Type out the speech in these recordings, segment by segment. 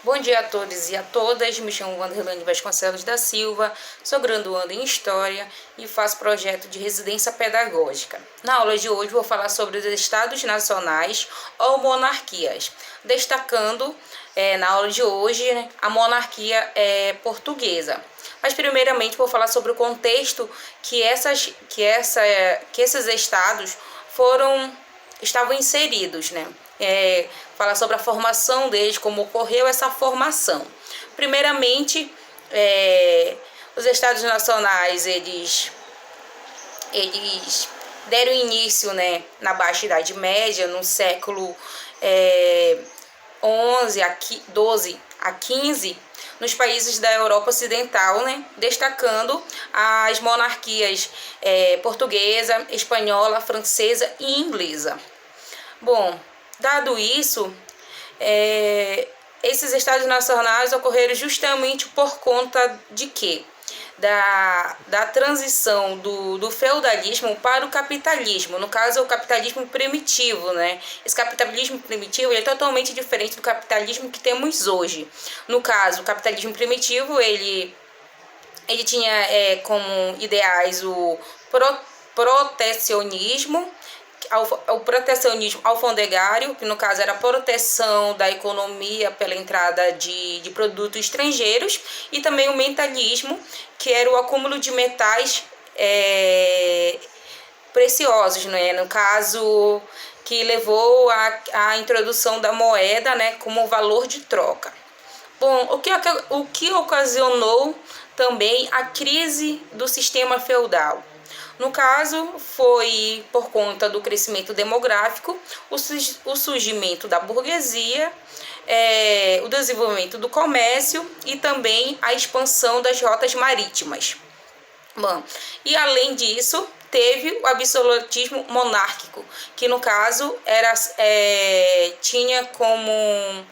Bom dia a todos e a todas, me chamo Wanderlane Vasconcelos da Silva, sou graduanda em História e faço projeto de residência pedagógica. Na aula de hoje vou falar sobre os estados nacionais ou monarquias, destacando na aula de hoje a monarquia portuguesa. Mas primeiramente vou falar sobre o contexto que esses estados estavam inseridos, né? Falar sobre a formação deles, como ocorreu essa formação. Primeiramente, os estados nacionais, eles deram início, né, na Baixa Idade Média, no século 12 a 15, nos países da Europa Ocidental, né, destacando as monarquias portuguesa, espanhola, francesa e inglesa. Bom, dado isso, esses estados nacionais ocorreram justamente por conta de quê? Da transição do feudalismo para o capitalismo, no caso o capitalismo primitivo, né? Esse capitalismo primitivo é totalmente diferente do capitalismo que temos hoje. No caso, o capitalismo primitivo, ele tinha como ideais o protecionismo alfandegário, que no caso era a proteção da economia pela entrada de produtos estrangeiros, e também o mentalismo, que era o acúmulo de metais preciosos, né? No caso, que levou à introdução da moeda, né, como valor de troca. Bom, o que ocasionou também a crise do sistema feudal? No caso, foi por conta do crescimento demográfico, o surgimento da burguesia, o desenvolvimento do comércio e também a expansão das rotas marítimas. Bom, e além disso, teve o absolutismo monárquico, que no caso tinha como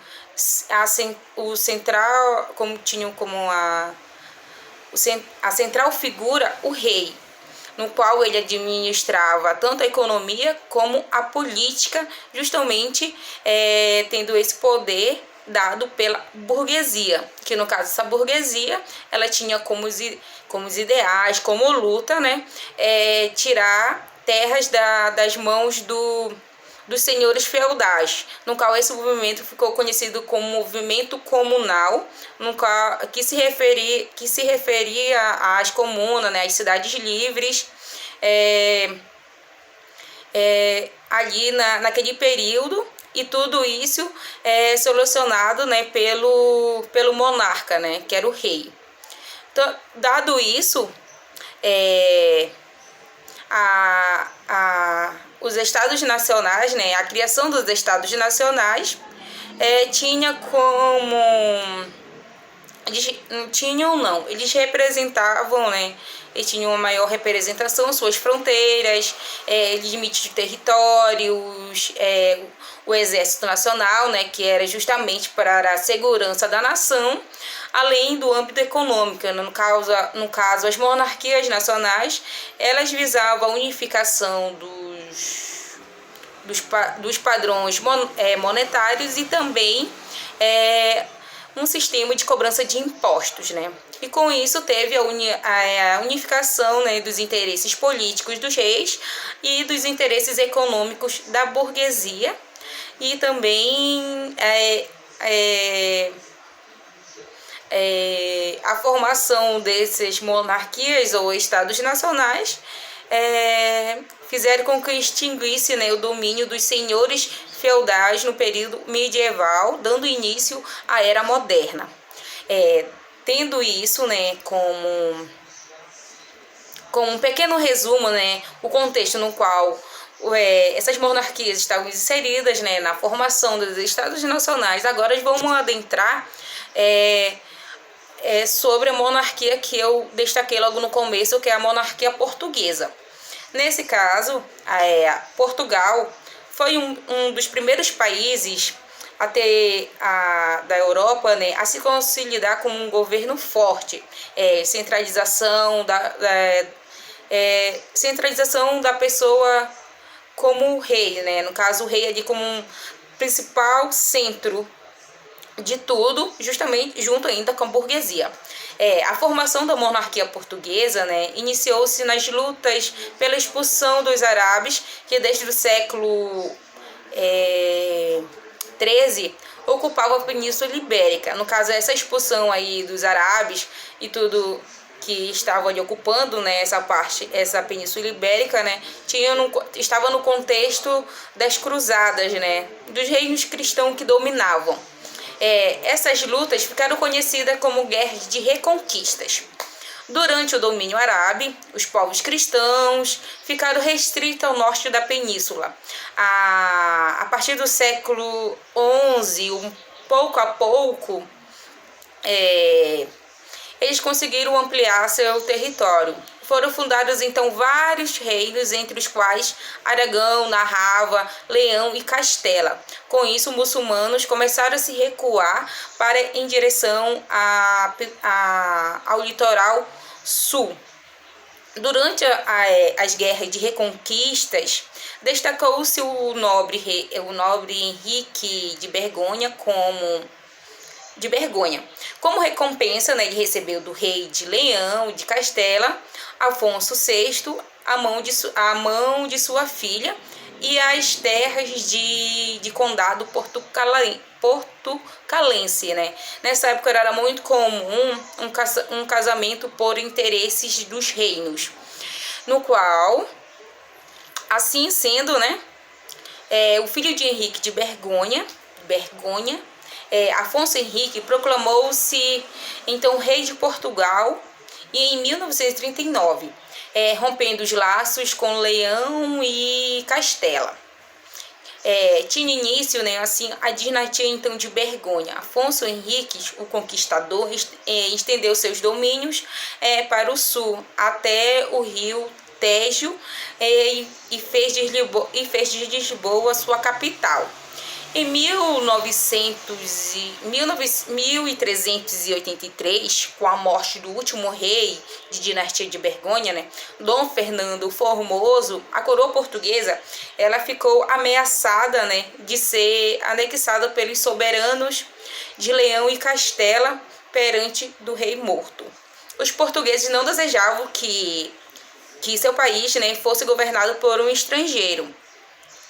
a central figura o rei, no qual ele administrava tanto a economia como a política, justamente tendo esse poder dado pela burguesia, que no caso essa burguesia, ela tinha como os ideais, como luta, né, tirar terras das mãos dos senhores feudais, no qual esse movimento ficou conhecido como movimento comunal, no qual, que se referia às comunas, né, às cidades livres, ali naquele período, e tudo isso solucionado, né, pelo monarca, né, que era o rei. Então, dado isso, os estados nacionais, né, a criação dos estados nacionais tinha como... Eles representavam, né, eles tinham uma maior representação, suas fronteiras, limites de territórios, o Exército Nacional, né, que era justamente para a segurança da nação, além do âmbito econômico. No caso, as monarquias nacionais, elas visavam a unificação dos padrões monetários e também um sistema de cobrança de impostos, né? E com isso teve a unificação, né, dos interesses políticos dos reis e dos interesses econômicos da burguesia, e também a formação dessas monarquias ou estados nacionais fizeram com que extinguisse, né, o domínio dos senhores feudais no período medieval, dando início à era moderna. Tendo isso, né, como um pequeno resumo, né, o contexto no qual essas monarquias estavam inseridas, né, na formação dos estados nacionais. Agora vamos adentrar sobre a monarquia que eu destaquei logo no começo, que é a monarquia portuguesa. Nesse caso, Portugal foi um dos primeiros países da Europa, né, a se consolidar com um governo forte, centralização da pessoa como rei, né? No caso, o rei ali como um principal centro de tudo, justamente junto ainda com a burguesia. A formação da monarquia portuguesa, né, iniciou-se nas lutas pela expulsão dos árabes, que desde o século XIII ocupava a Península Ibérica. No caso, essa expulsão aí dos árabes e tudo que estavam ali ocupando, né, essa Península Ibérica, né, estava no contexto das cruzadas, né, dos reinos cristãos que dominavam. Essas lutas ficaram conhecidas como guerras de reconquistas. Durante o domínio árabe, os povos cristãos ficaram restritos ao norte da península. A partir do século XI, pouco a pouco, eles conseguiram ampliar seu território. Foram fundados então vários reinos, entre os quais Aragão, Narrava, Leão e Castela. Com isso, muçulmanos começaram a se recuar em direção ao litoral sul. Durante as guerras de reconquistas, destacou-se o nobre Henrique de Borgonha como recompensa, né, ele recebeu do rei de Leão e de Castela, Afonso VI, a mão de sua filha e as terras de condado portucalense, né? Nessa época era muito comum um casamento por interesses dos reinos, no qual, assim sendo, né, o filho de Henrique de Borgonha, Afonso Henrique, proclamou-se então rei de Portugal e em 1939, rompendo os laços com Leão e Castela. Tinha início, né, assim, a dinastia então de Borgonha. Afonso Henrique, o Conquistador, estendeu seus domínios para o sul, até o rio Tejo, e fez de Lisboa sua capital. Em 1383, com a morte do último rei de dinastia de Borgonha, né, Dom Fernando o Formoso, a coroa portuguesa ela ficou ameaçada, né, de ser anexada pelos soberanos de Leão e Castela perante do rei morto. Os portugueses não desejavam que seu país, né, fosse governado por um estrangeiro.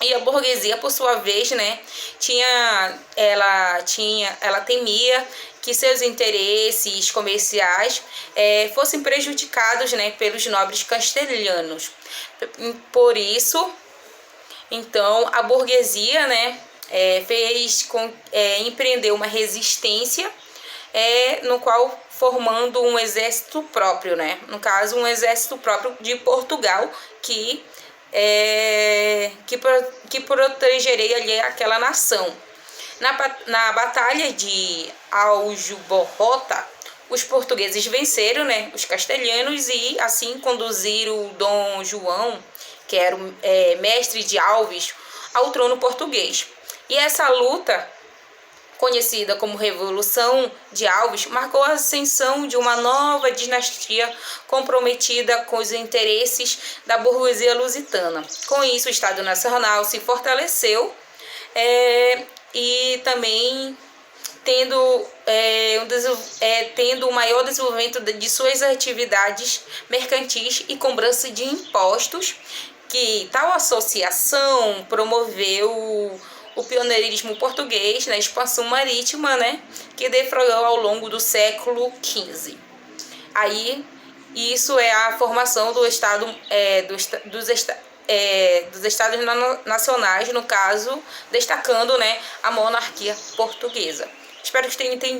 E a burguesia, por sua vez, né, ela temia que seus interesses comerciais fossem prejudicados, né, pelos nobres castelhanos. Por isso, então, a burguesia, né, empreendeu uma resistência, no qual formando um exército próprio, né, no caso, um exército próprio de Portugal que protegeria ali aquela nação. Na batalha de Aljubarrota, os portugueses venceram, né, os castelhanos e assim conduziram Dom João, que era o mestre de Alves, ao trono português. E essa luta, conhecida como Revolução de Alves, marcou a ascensão de uma nova dinastia comprometida com os interesses da burguesia lusitana. Com isso, o Estado Nacional se fortaleceu e também tendo um maior desenvolvimento de suas atividades mercantis e cobrança de impostos, que tal associação promoveu o pioneirismo português na expansão marítima, né, que defragou ao longo do século XV. Aí, isso é a formação do Estado, dos Estados Nacionais, no caso, destacando, né, a monarquia portuguesa. Espero que tenham entendido.